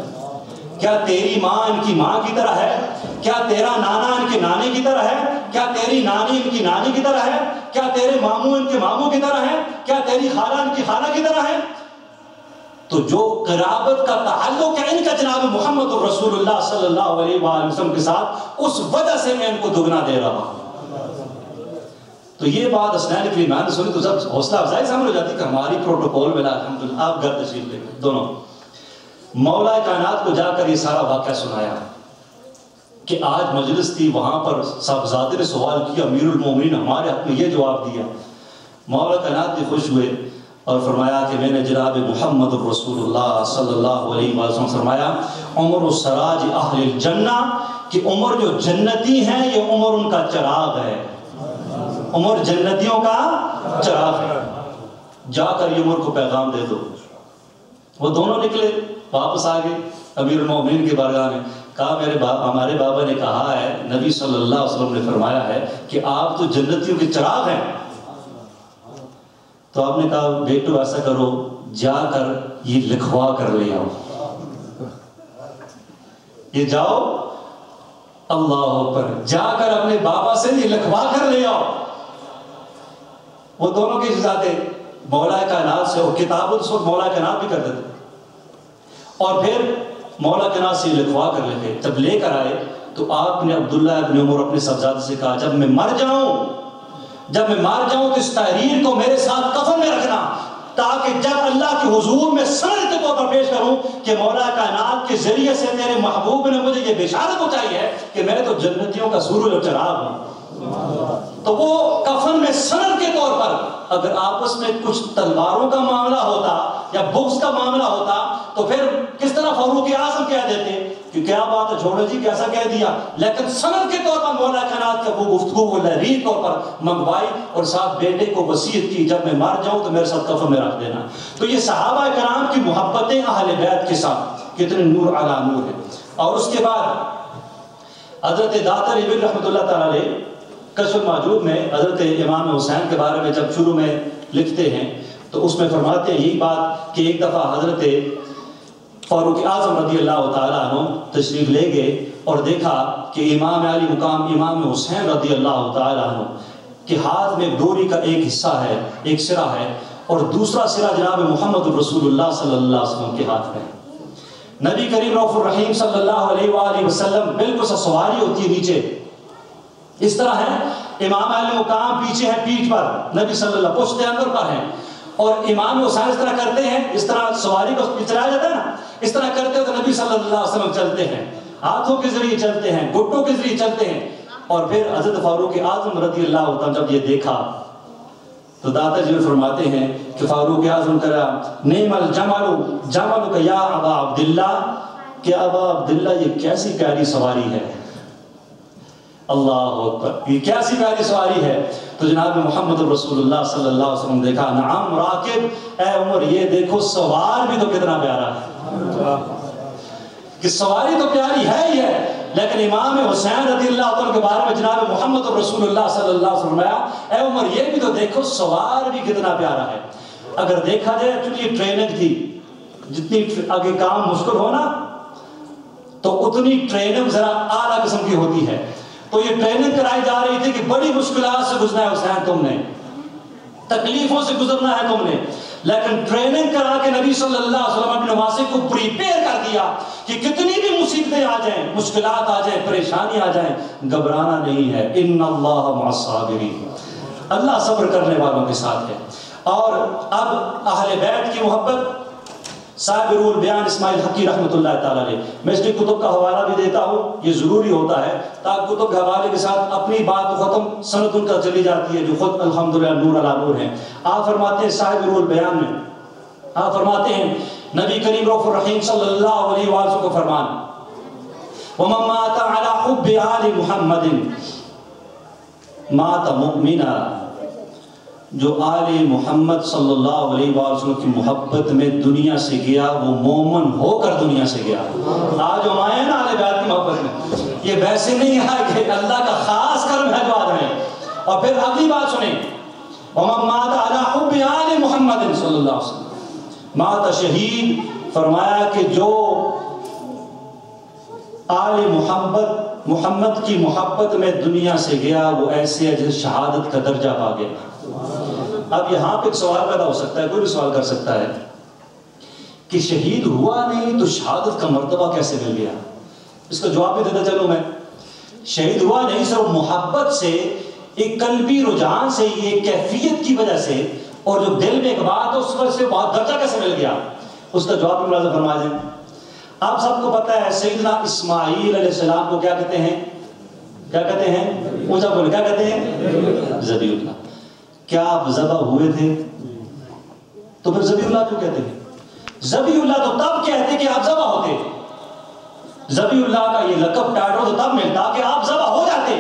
کیا تیری ماں ان کی ماں کی طرح ہے؟ کیا تیرا نانا ان کے نانے کی طرح ہے؟ کیا تیری نانی ان کی نانی کی طرح ہے؟ کیا تیرے ماموں ان کے ماموں کی طرح ہے؟ کیا تیری خالہ ان کی خالہ کی طرح ہے؟ تو جو قرابت کا تعلق ہے ان کا جناب محمد الرسول اللہ صلی اللہ علیہ وآلہ وسلم کے ساتھ، اس وجہ سے میں ان کو دگنا دے رہا ہوں۔ تو یہ بات حسنین کریمین نے سنی تو سب حوصلہ افزائی سامنے ہو جاتی کہ ہماری پروٹوکول میں الحمدللہ آپ گھر تشریف لے گئے دونوں۔ مولا کائنات کو جا کر یہ سارا واقعہ سنایا کہ آج مجلس تھی، وہاں پر صاحبزادے نے سوال کیا، امیر المومنین ہمارے حق میں یہ جواب دیا۔ مولا کائنات نے خوش ہوئے اور فرمایا کہ میں نے جناب محمد الرسول اللہ صلی اللہ علیہ وسلم فرمایا عمر السراج اہل الجنہ، کہ عمر جو جنتی ہیں یہ عمر ان کا چراغ ہے، عمر جنتیوں کا چراغ ہے، جا کر یہ عمر کو پیغام دے دو۔ وہ دونوں نکلے، واپس آگئے امیر المومنین کے بارگاہ میں، کہا ہمارے بابا نے کہا ہے، نبی صلی اللہ علیہ وسلم نے فرمایا ہے کہ آپ تو جنتیوں کے چراغ ہیں۔ تو آپ نے کہا بیٹو ایسا کرو، جا کر یہ لکھوا کر لے آؤ، یہ جاؤ اللہ اکبر، جا کر اپنے بابا سے یہ لکھوا کر لے آؤ۔ وہ دونوں کے شہزادے مولا کائنات سے، اور کتاب اس وقت مولا کائنات بھی کرتے تھے، اور پھر مولا کائنات سے لکھوا کر لے گئے۔ جب لے کر آئے تو آپ نے عبداللہ ابن عمر اپنے صاحبزادے سے کہا جب میں مر جاؤں تو اس تحریر کو میرے ساتھ کفن میں رکھنا، تاکہ جب اللہ کے حضور میں سند کے طور پر پیش کروں کہ مولا کائنات کے ذریعے سے تیرے محبوب نے مجھے یہ بشارت پہنچائی ہے کہ میں تو جنتیوں کا سورج اور چراغ ہوں۔ تو وہ کفن میں سند کے طور پر، اگر آپس میں کچھ تلواروں کا معاملہ ہوتا یا بغض کا معاملہ ہوتا تو پھر کس طرح فاروق اعظم کہہ دیتے کہ کیا بات ہے، چھوڑو جی کیسا کہہ دیا، لیکن سند کے طور پر مولا کائنات کا وہ گفتگو وہ لہری طور پر منگوائی اور ساتھ بیٹے کو وصیت کی جب میں مر جاؤں تو میرے ساتھ کفن میں رکھ دینا۔ تو یہ صحابہ کرام کی محبتیں اہل بیت کے ساتھ کتنے نور علی نور ہے۔ اور اس کے بعد حضرت داتر ابن رحمۃ اللہ تعالیٰ علیہ کشف المحجوب میں حضرت امام حسین کے بارے میں جب شروع میں لکھتے ہیں تو اس میں فرماتے ہیں یہی بات کہ ایک دفعہ حضرت فاروق اعظم رضی اللہ تعالیٰ عنہ تشریف لے گئے اور دیکھا کہ امام علی مقام امام حسین رضی اللہ تعالیٰ عنہ کے ہاتھ میں ڈوری کا ایک حصہ ہے، ایک سرا ہے، اور دوسرا سرا جناب محمد الرسول اللہ صلی اللہ علیہ وسلم کے ہاتھ میں۔ نبی کریم رؤوف الرحیم صلی اللہ علیہ وآلہ وسلم بالکل سواری ہوتی ہے نیچے، اس طرح ہے امام علی مقام پیچھے ہیں پیٹھ پر، نبی صلی اللہ علیہ وسلم پشت اندر پر ہیں، اور امام حسین اس طرح کرتے ہیں، اس طرح سواری کو چلایا جاتا ہے نا، اس طرح کرتے ہیں تو نبی صلی اللہ علیہ وسلم چلتے ہیں، ہاتھوں کے ذریعے چلتے ہیں، گھٹوں کے ذریعے چلتے ہیں۔ اور پھر حضرت فاروق اعظم رضی اللہ عنہ جب یہ دیکھا تو داتا جی فرماتے ہیں کہ فاروق اعظم کرا نعم الجمل جملک یا ابا عبداللہ، کہ ابا عبداللہ یہ کیسی پیاری سواری ہے، اللہ اکبر، یہ کیسی پیاری سواری ہے۔ تو جناب محمد رسول اللہ صلی اللہ علیہ وسلم دیکھا نعم راکب، اے عمر یہ دیکھو سوار بھی تو کتنا پیارا ہے، کہ سواری تو پیاری ہے ہی ہے، لیکن امام حسین رضی اللہ عنہ کے بارے میں جناب محمد رسول اللہ صلی اللہ علیہ وسلم فرمایا اے عمر یہ بھی تو دیکھو سوار بھی کتنا پیارا ہے۔ اگر دیکھا جائے ایکچولی ٹریننگ تھی، جتنی آگے کام مشکل ہونا تو اتنی ٹریننگ ذرا اعلیٰ قسم کی ہوتی ہے، تو یہ ٹریننگ کرائی جا رہی تھی کہ بڑی مشکلات سے گزرنا ہے حسین تم نے، تکلیفوں سے گزرنا ہے تم نے، لیکن ٹریننگ کرا کے نبی صلی اللہ علیہ وسلم اپنے نواسے کو پریپیئر کر دیا کہ کتنی بھی مصیبتیں آ جائیں، مشکلات آ جائیں، پریشانی آ جائیں، گھبرانا نہیں ہے، ان اللہ مع الصابرین، اللہ صبر کرنے والوں کے ساتھ ہے۔ اور اب اہل بیت کی محبت، صاحب روح البیان اسماعیل حقی رحمۃ اللہ تعالیٰ علیہ، میں اس کی کتب کا حوالہ بھی دیتا ہوں، یہ ضروری ہوتا ہے تاکہ کتب کے حوالے کے ساتھ اپنی بات ختم سند ان کا چلی جاتی ہے جو خود الحمدللہ نور علی نور ہیں۔ آپ فرماتے ہیں صاحب روح البیان میں، آپ فرماتے ہیں نبی کریم رؤوف الرحیم صلی اللہ علیہ وآلہ کو فرمان وَمَن مَاتَ عَلَى حُبِّ آلِ مُحَمَّدٍ مَاتَ مُؤْمِنًا، جو آل محمد صلی اللہ علیہ وسلم کی محبت میں دنیا سے گیا وہ مومن ہو کر دنیا سے گیا۔ آج ہم آئے نا آل بیت کی محبت میں، یہ ویسے نہیں ہے کہ اللہ کا خاص کرم ہے جو آ رہے ہیں۔ اور پھر اگلی بات سنیں وَمَن مَاتَ عَلَى حُبِّ آلِ مُحَمَّدٍ صلی اللہ علیہ وسلم مات شہید، فرمایا کہ جو آل محمد کی محبت میں دنیا سے گیا وہ ایسے ہے جیسے شہادت کا درجہ پا گیا۔ اب یہاں پہ ایک سوال پیدا ہو سکتا ہے، کوئی بھی سوال کر سکتا ہے کہ شہید ہوا نہیں تو شہادت کا مرتبہ کیسے مل گیا؟ اس کا جواب بھی دیتا چلو میں، شہید ہوا نہیں صرف محبت سے، ایک قلبی رجحان سے، یہ کیفیت کی وجہ سے، اور جو دل میں ایک بات ہے اس وجہ سے بہت درجہ کیسے مل گیا، اس کا جواب بھی ملازم فرما دیں۔ آپ سب کو پتہ ہے سیدنا اسماعیل علیہ السلام کو کیا کہتے ہیں؟ کیا کہتے ہیں؟ اونچا بولے، کیا کہتے ہیں؟ ذبیح اللہ۔ کیا آپ ذبح ہوئے تھے؟ تو پھر ذبیح اللہ کیوں کہتے ہیں؟ ذبیح اللہ تو تب کہتے کہ آپ ذبح ہوتے، ذبیح اللہ کا یہ لقب ٹائٹل تو تب ملتا کہ آپ ذبح ہو جاتے،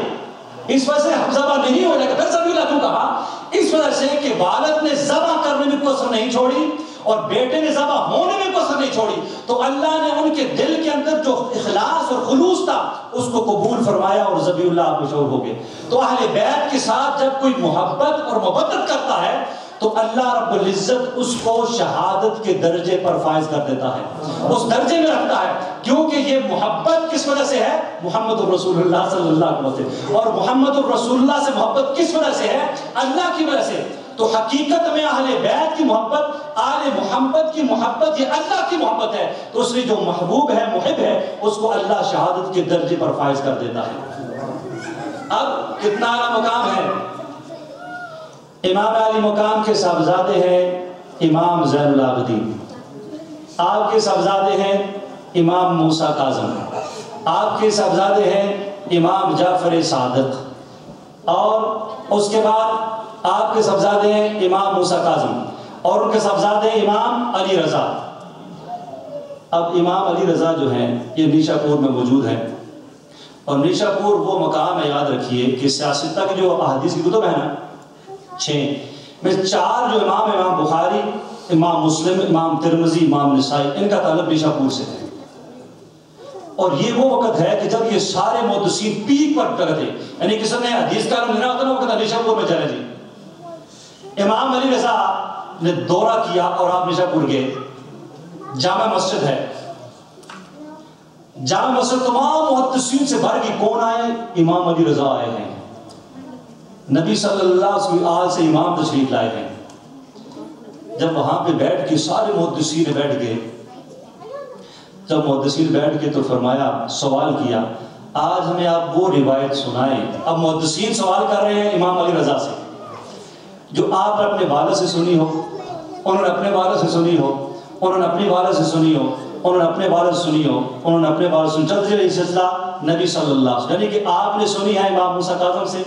اس وجہ سے ہم ذبح نہیں ہو جاتے۔ پھر ذبیح اللہ کیوں کہا؟ اس وجہ سے کہ والد نے ذبح کرنے میں کوئی نہیں چھوڑی اور بیٹے نے ذبح ہونے میں کوئی نہیں چھوڑی، تو اللہ نے ان کے دل کے اندر جو اخلاص اور خلوص تھا اس کو قبول فرمایا اور ذبیح اللہ آپ مشہور ہو گئے۔ تو اہل بیت کے ساتھ جب کوئی محبت اور مودت کرتا ہے تو اللہ رب العزت اس کو شہادت کے درجے پر فائز کر دیتا ہے، اس درجے میں رکھتا ہے، کیونکہ یہ محبت کس وجہ سے ہے؟ محمد الرسول اللہ صلی اللہ علیہ وسلم، اور محمد الرسول اللہ سے محبت کس وجہ سے ہے؟ اللہ کی وجہ سے۔ تو حقیقت میں اہل بیت کی محبت، آل محمد کی محبت یہ اللہ کی محبت ہے، تو اس لیے جو محبوب ہے، محب ہے، اس کو اللہ شہادت کے درجے پر فائز کر دیتا ہے۔ اب کتنا اعلیٰ مقام ہے؟ امام علی مقام کے صاحبزادے ہیں امام زین العابدین، آپ کے صاحبزادے ہیں امام موسیٰ کاظم، آپ کے صاحبزادے ہیں امام جعفر صادق، اور اس کے بعد آپ کے صاحبزادے ہیں امام موسیٰ کاظم، اور ان کے صاحبزادے ہیں امام علی رضا۔ اب امام علی رضا جو ہیں یہ نیشا پور میں موجود ہیں، اور نیشا پور وہ مقام ہے، یاد رکھیے کہ سیاستہ کی جو احادیث کی کتب ہے نا 6 میں 4 جو امام بخاری، امام مسلم، امام ترمذی، امام نسائی، ان کا تعلق نیشا پور سے ہے۔ اور یہ وہ وقت ہے کہ جب یہ سارے محدثین پیک پر لگے تھے، یعنی کسی نے حدیث کا علم لینا ہوتا نا وہ کہتا نیشا پور میں چلے جی۔ امام علی رضا نے دورہ کیا اور آپ نیشا پور گئے، جامع مسجد ہے، جامع مسجد تمام محدثین سے بھر گئی، کون آئے؟ امام علی رضا آئے ہیں، نبی صلی اللہ علیہ وسلم سے امام تشریف لائے ہیں۔ جب وہاں پہ بیٹھ کے سارے محدثین بیٹھ گئے، جب محدثین بیٹھ کے تو فرمایا، سوال کیا آج ہمیں آپ وہ روایت سنائیں. اب محدثین سوال کر رہے ہیں امام علی رضا سے، جو آپ نے اپنے والد سے سنی ہو، انہوں نے اپنے والد سے سنی ہو، انہوں نے اپنی والد سے سنی ہو، انہوں نے اپنے والد سے سنی ہو، انہوں نے اپنے والد سے سنی. چلتے رہے سلسلہ نبی صلی اللہ علیہ وسلم، یعنی کہ آپ نے سنی ہے امام موسیٰ کاظم سے،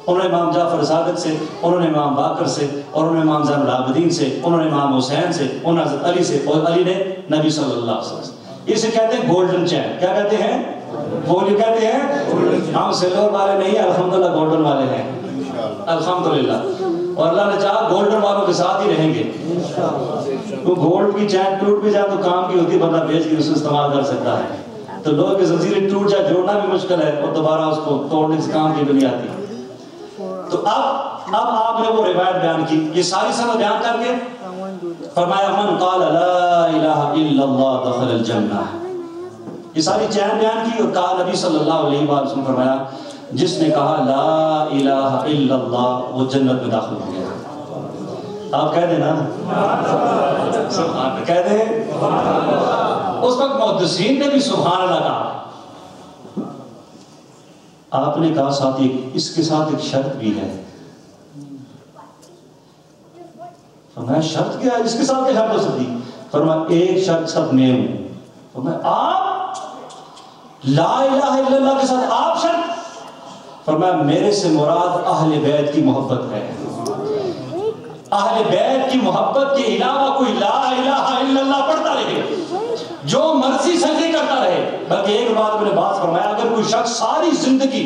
انہوں نے امام جعفر صادق سے، انہوں نے امام باقر سے، انہوں نے امام زین العابدین سے، انہوں نے امام حسین سے، انہوں نے حضرت علی سے، اور علی نے نبی صلی اللہ علیہ وسلم. اسے کہتے ہیں گولڈن چین. کیا کہتے ہیں؟ وہ جو کہتے ہیں ہم سلور والے نہیں ہیں، الحمدللہ گولڈن والے ہیں الحمدللہ. اور اللہ نے چاہا گولڈن والوں کے ساتھ ہی رہیں گے. تو گولڈ کی چین ٹوٹ بھی جائے تو کام کی ہوتی ہے، بندہ بیچ کے اسے استعمال کر سکتا ہے. تو لوگ کی زنجیریں ٹوٹ جائے جوڑنا بھی مشکل ہے، اور دوبارہ اس کو توڑنے سے کام کی بھی نہیں آتی. تو اب آپ نے وہ روایت بیان کی، یہ ساری سند بیان کر کے فرمایا من قال لا الہ الا اللہ دخل الجنہ. یہ ساری چین بیان کی اور کہا نبی صلی اللہ علیہ وسلم فرمایا جس نے کہا لا الہ الا اللہ وہ جنت میں داخل ہو گیا. آپ کہہ دیں نا سبحان، کہہ دیں. اس وقت محدثین نے بھی سبحان اللہ کہا. آپ نے کہا ساتھ اس کے ساتھ ایک شرط بھی ہے. فرمایا شرط کیا ہے؟ اس کے ساتھ کیا شرط ہو سکتی؟ فرمایا ایک شرط سب میں ہوں. فرمایا آپ لا الہ الا اللہ کے ساتھ آپ شرط؟ فرمایا میرے سے مراد اہل بیت کی محبت ہے. اہل بیت کی محبت کے علاوہ کوئی لا الہ الا اللہ پڑھتا رہے، جو مرضی سجدے کرتا رہے. بلکہ ایک بات میں نے بات فرمایا، اگر کوئی شخص ساری زندگی،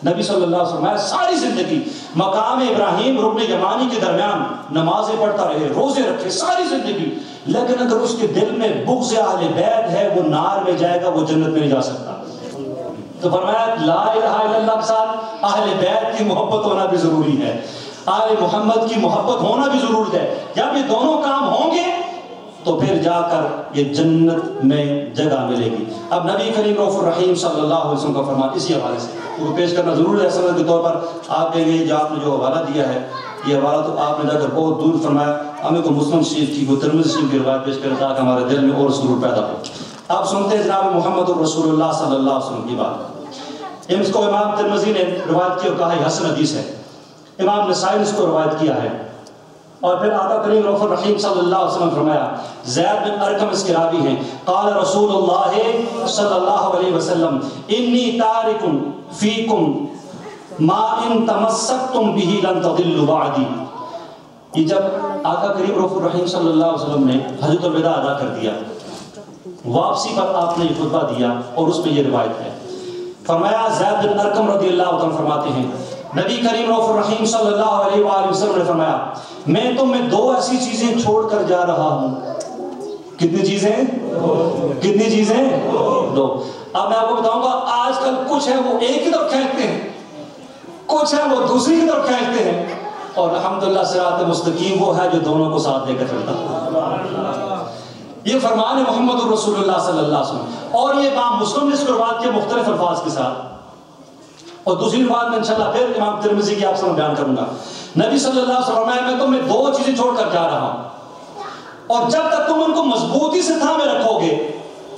نبی صلی اللہ علیہ وسلم فرمایا ساری زندگی مقام ابراہیم رکن یمانی کے درمیان نمازیں پڑھتا رہے، روزے رکھے ساری زندگی، لیکن اگر اس کے دل میں بغض اہل بیت ہے وہ نار میں جائے گا، وہ جنت میں نہیں جا سکتا. تو فرمایا لا الہ الا اللہ کے ساتھ اہل بیت کی محبت ہونا بھی ضروری ہے، آل محمد کی محبت ہونا بھی ضرورت ہے. جب یہ دونوں کام ہوں گے تو پھر جا کر یہ جنت میں جگہ ملے گی. اب نبی کریم رؤوف الرحیم صلی اللہ علیہ وسلم کا فرمان اسی حوالے سے وہ پیش کرنا ضرور ہے. سند کے طور پر آپ کہیں گے جو آپ نے جو حوالہ دیا ہے یہ حوالہ تو آپ نے جا کر بہت دور فرمایا، ہمیں کو مسلم شریف کی، کو ترمذی شریف کی روایت پیش کریں تاکہ ہمارے دل میں اور سرور پیدا ہو. آپ سنتے ہیں جناب محمد رسول اللہ صلی اللہ علیہ وسلم کی بات. اس کو امام ترمذی نے روایت کی اور کہا یہ حسن حدیث ہے. امام نسائی نے اس کو روایت کیا ہے. اور پھر آقا کریم رؤوف الرحیم صلی اللہ علیہ وسلم فرمایا، زید بن ارقم اس کے راوی ہیں، قال رسول اللہ صلی اللہ علیہ وسلم انی تارک فیکم ما ان تمسکتم به لن تضلوا بعدی. یہ جب آقا کریم رؤوف الرحیم صلی اللہ علیہ وسلم نے حجۃ الوداع ادا کر دیا، واپسی پر آپ نے یہ خطبہ دیا اور اس میں یہ روایت ہے. فرمایا زید بن ارقم رضی اللہ عنہ فرماتے ہیں نبی کریم رؤوف الرحیم صلی اللہ علیہ وآلہ وسلم نے فرمایا میں تمہیں دو ایسی چیزیں چھوڑ کر جا رہا ہوں. کتنی چیزیں؟ کتنی چیزیں؟ دو. اب میں آپ کو بتاؤں گا آج کل کچھ ہے وہ ایک ہی طرف کھینچتے ہیں، کچھ ہے وہ دوسری کی طرف کھینچتے ہیں، اور الحمدللہ صراط مستقیم وہ ہے جو دونوں کو ساتھ لے کر چلتا ہے. یہ فرمان ہے محمد رسول اللہ صلی اللہ علیہ وسلم. اور یہ امام مسلم نے اس کو روایت کیا مختلف الفاظ کے ساتھ، اور دوسری بات میں انشاءاللہ پھر امام ترمذی کی آپ سے بیان کروں گا. نبی صلی اللہ علیہ وسلم میں تمہیں دو چیزیں چھوڑ کر جا رہا ہوں، اور جب تک تم ان کو مضبوطی سے تھامے رکھو گے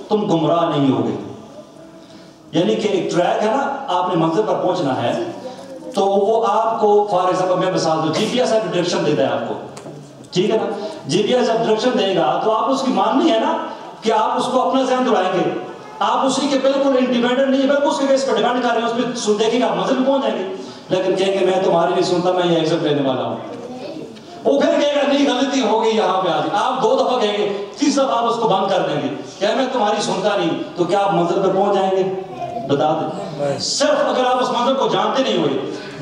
تم گمراہ نہیں ہوگے. یعنی کہ ایک ٹریک ہے نا، آپ نے منزل پر پہنچنا ہے تو وہ آپ کو فار ایگزامپل میں مثال دوں، جی پی ایس ایپ ڈائریکشن دیتا ہے آپ کو، ٹھیک ہے نا. جی پی ایس ایپ ڈائریکشن دے گا تو آپ اس کی ماننی ہے نا کہ آپ اس کو اپنا ذہن دوڑائیں گے، آپ اسی کے بالکل انڈیپینڈنٹ نہیں ہے، بالکل اس کے بیس پر ڈیپینڈ کر رہے ہیں، اس پہ دیکھیں گے آپ منزل پہنچ جائیں گے. لیکن کہیں گے میں تمہاری نہیں سنتا، میں یہ ایگزام لینے والا ہوں. وہ پھر کہے گا نہیں غلطی ہو گئی یہاں پہ آج. آپ دو دفعہ کہیں گے، تیسرا آپ اس کو بند کر دیں گے کہ میں تمہاری سنتا نہیں، تو کیا آپ منزل پر پہنچ جائیں گے؟ بتا دیں. صرف اگر آپ اس منزل کو جانتے نہیں ہوئے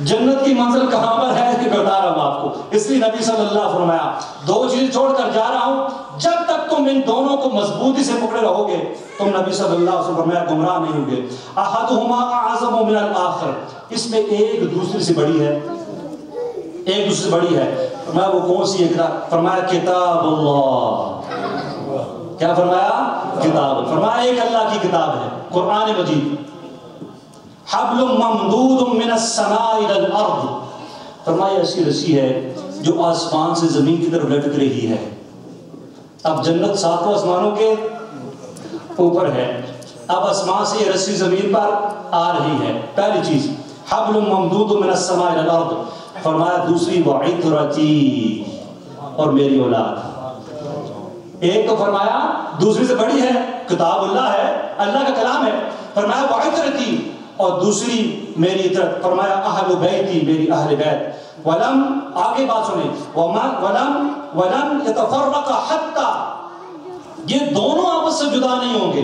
جنت کی منزل کہاں پر ہے کہ بتا رہا ہوں آپ کو. اس لیے نبی صلی اللہ علیہ وسلم فرمایا دو چیزیں چھوڑ کر جا رہا ہوں، جب تک تم ان دونوں کو مضبوطی سے پکڑے رہو گے تم نبی صلی اللہ علیہ وسلم فرمایا گمراہ نہیں ہوگے. احدہما اعظم من الاخر، اس میں ایک دوسرے سے بڑی ہے، ایک دوسرے سے بڑی ہے. فرمایا وہ کون سی ہے؟ فرمایا کتاب اللہ. کیا فرمایا؟ کتاب. فرمایا ایک اللہ کی کتاب ہے قرآن مجید. حبل ممدود من السماء الى الارض، فرمایا ایسی رسی ہے جو آسمان سے زمین کی طرف لٹک رہی ہے. اب جنت ساتوں آسمانوں کے اوپر ہے، اب آسمان سے یہ رسی زمین پر آ رہی ہے، پہلی چیز حبل ممدود من السماء الى الارض، فرمایا دوسری وعطرتی، اور میری اولاد۔ ایک تو فرمایا دوسری سے بڑی ہے، کتاب اللہ ہے، اللہ کا کلام ہے، فرمایا وعطرتی، اور دوسری میری عطرت، فرمایا اہل بیتی، میری اہل بیت۔ ولم، آگے بات سنیں، ولم يتفرق حتی، یہ دونوں آپس سے جدا نہیں ہوں گے،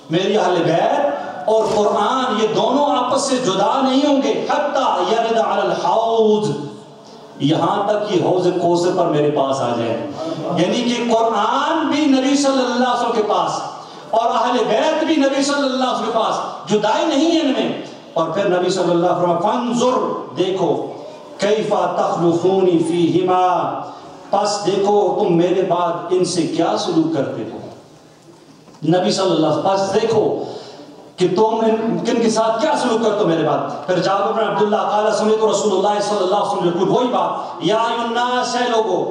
میری اہل بیت اور قرآن یہ دونوں آپس سے جدا نہیں ہوں گے، حتی یرد علی الحوض، یہاں تک کہ حوض کوثر پر میرے پاس آ جائے۔ یعنی کہ قرآن بھی نبی صلی اللہ علیہ وسلم کے پاس اور اہل بیت بھی نبی صلی اللہ علیہ وسلم کے پاس، جدائی نہیں ہے ان میں۔ اور پھر نبی صلی اللہ علیہ وسلم فانظر، دیکھو کیف تخلفونی فیہما، پس دیکھو تم میرے بعد ان سے کیا سلوک کرتے ہو۔ نبی صلی اللہ علیہ وسلم پس دیکھو کہ تم کن کے ساتھ کیا سلوک کرتے ہو میرے بعد۔ پھر جابر بن عبداللہ قال سمعت رسول اللہ صلی اللہ علیہ وسلم یقول، وہی بات، یا ایھا الناس، اے لوگو،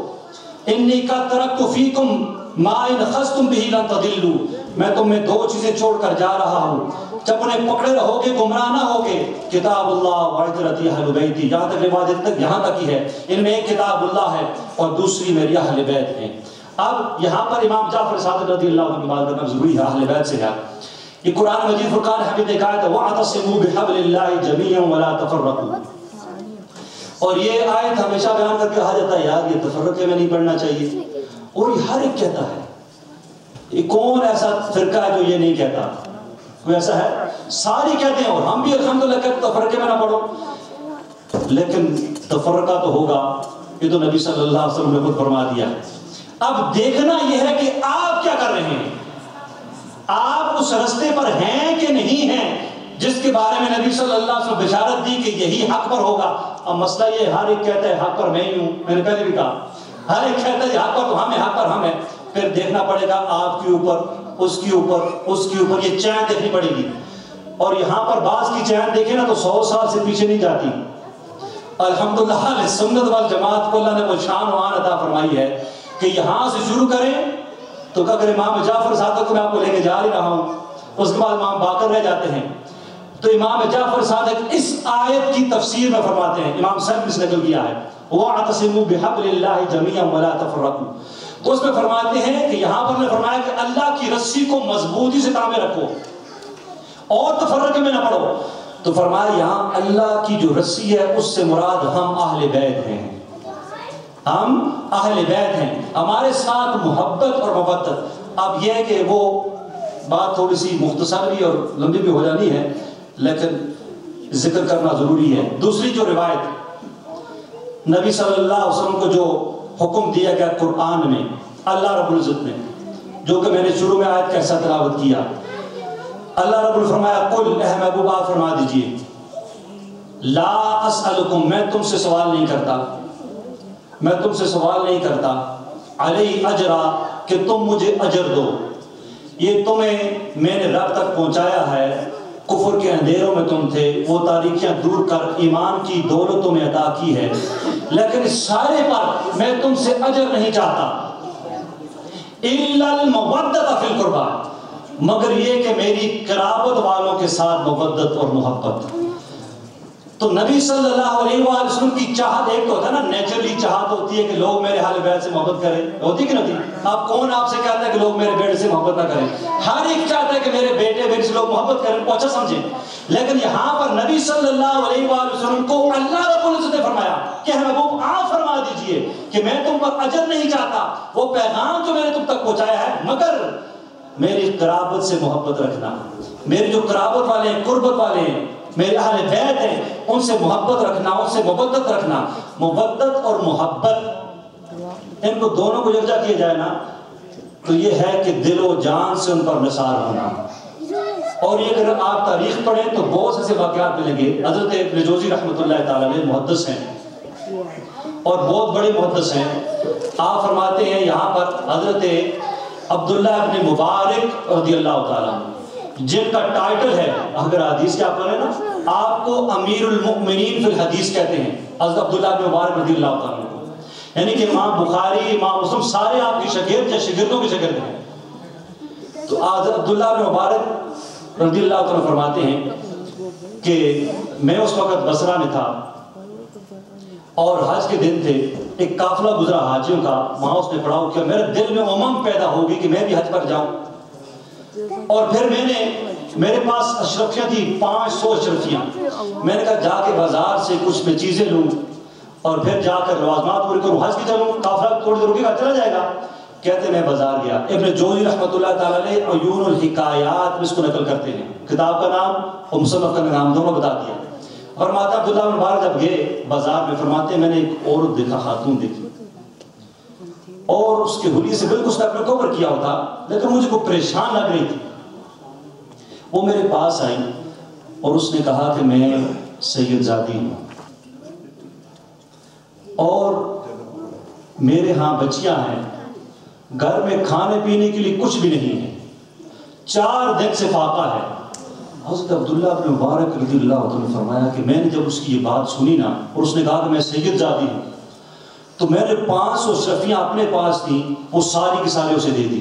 انی قد ترکت فیکم ما ان خذتم بہ لن تضلوا، میں تمہیں دو چیزیں چھوڑ کر جا رہا ہوں، جب انہیں پکڑے رہو گے گمراہ نہ ہوگے، کتاب اللہ وعطرتی اہل بیتی، جہاں تک روایت تک یہاں تک ہی ہے، ان میں ایک کتاب اللہ ہے اور دوسری میری اہل بیت ہے۔ اب یہاں پر امام جعفر صادق رضی اللہ عنہ کی بات کرنا ضروری ہے، اہل بیت سے ہے۔ یہ قرآن مجید فرقان حمید ایک آیت ہے، وَاعْتَصِمُوا بِحَبْلِ اللَّهِ جَمِيعًا وَلَا تَفَرَّقُوا، اور یہ آیت ہمیشہ بیان کر کے کہا جاتا ہے یار یہ تفرقے میں نہیں پڑھنا چاہیے، اور یہ ہر ایک کہتا ہے، یہ کون ایسا فرقہ ہے جو یہ نہیں کہتا؟ کوئی ایسا ہے؟ ساری کہتے ہیں، اور ہم بھی الحمدللہ کہتے تفرقے میں نہ پڑھو، لیکن تفرقہ تو ہوگا، یہ تو نبی صلی اللہ علیہ وسلم نے خود فرما دیا۔ اب دیکھنا یہ ہے کہ آپ کیا کر رہے ہیں، آپ اس رستے پر ہیں کہ نہیں ہیں جس کے بارے میں نبی صلی اللہ علیہ وسلم بشارت دی کہ یہی حق پر ہوگا۔ اب مسئلہ یہ ہر ایک کہتا ہے حق پر میں ہی ہوں، میں نے پہلے بھی کہا ہر ایک کہتا ہے حق پر تو ہم ہیں، حق پر ہم ہیں، پھر دیکھنا پڑے گا آپ کے اوپر، اس کے اوپر، اس کے اوپر، یہ چین دیکھنی پڑے گی۔ اور یہاں پر بعض کی چین دیکھیں نا تو 100 سال سے پیچھے نہیں جاتی۔ الحمدللہ اہل سنت والجماعت کو اللہ نے وہ شان و آن عطا فرمائی ہے کہ یہاں سے شروع کریں تو اگر امام جعفر صادق کو میں آپ کو لے کے جا ہی رہا ہوں، اس کے بعد امام باقر رہ جاتے ہیں، تو امام جعفر صادق اس آیت کی تفسیر میں فرماتے ہیں، امام صاحب نے نقل کیا ہے، وَاعْتَصِمُوا بِحَبْلِ اللَّهِ جَمِيعًا وَلَا تَفَرَّقُوا، تو اس میں فرماتے ہیں کہ یہاں پر نے فرمایا کہ اللہ کی رسی کو مضبوطی سے تھامے رکھو اور تفرقے میں نہ پڑو، تو فرمایا یہاں اللہ کی جو رسی ہے اس سے مراد ہم اہل بیت ہیں، ہم اہل بیت ہیں، ہمارے ساتھ محبت اور مودت۔ اب یہ ہے کہ وہ بات تھوڑی سی مختصر بھی اور لمبی بھی ہو جانی ہے، لیکن ذکر کرنا ضروری ہے۔ دوسری جو روایت، نبی صلی اللہ علیہ وسلم کو جو حکم دیا گیا قرآن میں اللہ رب العزت نے، جو کہ میں نے شروع میں آیت کا حصہ تلاوت کیا، اللہ رب العزت فرمایا قل، اے محبوب آپ فرما دیجئے، لا اسألکم، میں تم سے سوال نہیں کرتا، میں تم سے سوال نہیں کرتا، علی اجرا، کہ تم مجھے اجر دو، یہ تمہیں میں نے رب تک پہنچایا ہے، کفر کے اندھیروں میں تم تھے، وہ تاریکیاں دور کر ایمان کی دولت تمہیں عطا کی ہے، لیکن اس سارے پر میں تم سے اجر نہیں چاہتا، الا المودۃ فی القربى، مگر یہ کہ میری قرابت والوں کے ساتھ مودت اور محبت۔ تو نبی صلی اللہ علیہ وآلہ وسلم کی چاہت ایک تو ہوتا ہے نا، نیچرلی چاہت ہوتی ہے کہ لوگ میرے اہل بیت سے محبت کریں، ہوتی کہ نہیں؟ آپ کون آپ سے کہتا ہے کہ لوگ میرے بیٹے سے محبت نہ کریں؟ ہر ایک چاہتا ہے کہ میرے بیٹے میرے سے لوگ محبت کریں، کو اچھا سمجھیں، لیکن یہاں پر نبی صلی اللہ علیہ وآلہ وسلم کو اللہ رب العزت نے فرمایا کہ محبوب آپ فرما دیجئے کہ میں تم پر اجر نہیں چاہتا، وہ پیغام جو میں نے تم تک پہنچایا ہے، مگر میری قرابت سے محبت رکھنا، میری جو قرابت والے ہیں، قربت والے ہیں، میرے اہل بیت ہیں، ان سے محبت رکھنا، ان سے مودت رکھنا۔ مودت اور محبت ان کو دونوں کو یکجا کیا جائے نا تو یہ ہے کہ دل و جان سے ان پر نثار ہونا۔ اور یہ اگر آپ تاریخ پڑھیں تو بہت سے واقعات ملیں گے۔ حضرت ابن جوزی رحمۃ اللہ تعالی علیہ محدث ہیں اور بہت بڑے محدث ہیں، آپ فرماتے ہیں یہاں پر حضرت عبداللہ ابن مبارک رضی اللہ تعالیٰ جن کا ٹائٹل ہے، اگر حدیث کے آپ پڑھیں نا، آپ کو امیر المؤمنین فی الحدیث کہتے ہیں، حضرت عبداللہ ابن مبارک رضی اللہ تعالیٰ، یعنی کہ امام بخاری، امام مسلم سارے آپ کی شاگرد یا شاگردوں کے شاگرد ہیں۔ تو عبداللہ بن مبارک رضی اللہ عنہ فرماتے ہیں کہ میں اس وقت بصرہ میں تھا اور حج کے دن تھے، ایک قافلہ گزرا حاجیوں کا، وہاں اس نے پڑھاؤ کیا، میرے دل میں امنگ پیدا ہوگی کہ میں بھی حج پر جاؤں، اور پھر میرے پاس اشرفیاں تھی 500 اشرفیاں، میں نے کہا جا کے بازار سے کچھ میں چیزیں لوں اور پھر جا کر لوازمات پوری کروں، حج کی چلوں، قافلہ تھوڑی دیر رکے گا چلا جائے گا۔ کہتے میں بازار گیا، ابن جوزی رحمۃ اللہ تعالیٰ علیہ عیون الحکایات میں اس کو نقل کرتے ہیں، کتاب کا نام اور مصنف کا نام دونوں بتا دیا۔ فرماتا عبداللہ بن مبارک جب گئے بازار میں، فرماتے ہیں میں نے ایک عورت دیکھا، خاتون دیکھی، اور اس کے حلیے سے بالکل اس نے اپنے کور کیا ہوتا، لیکن مجھے کو پریشان لگ رہی تھی۔ وہ میرے پاس آئی اور اس نے کہا کہ میں سید زادی ہوں اور میرے ہاں بچیاں ہیں، گھر میں کھانے پینے کے لیے کچھ بھی نہیں ہے، 4 دن سے فاقہ ہے۔ حضرت عبداللہ بن مبارک رضی اللہ عنہ نے فرمایا کہ میں نے جب اس کی یہ بات سنی نا، اور اس نے کہا کہ میں سید زادی ہوں، تو میں نے 500 اشرفیاں اپنے پاس تھیں، وہ ساری کی ساری اسے دے دی۔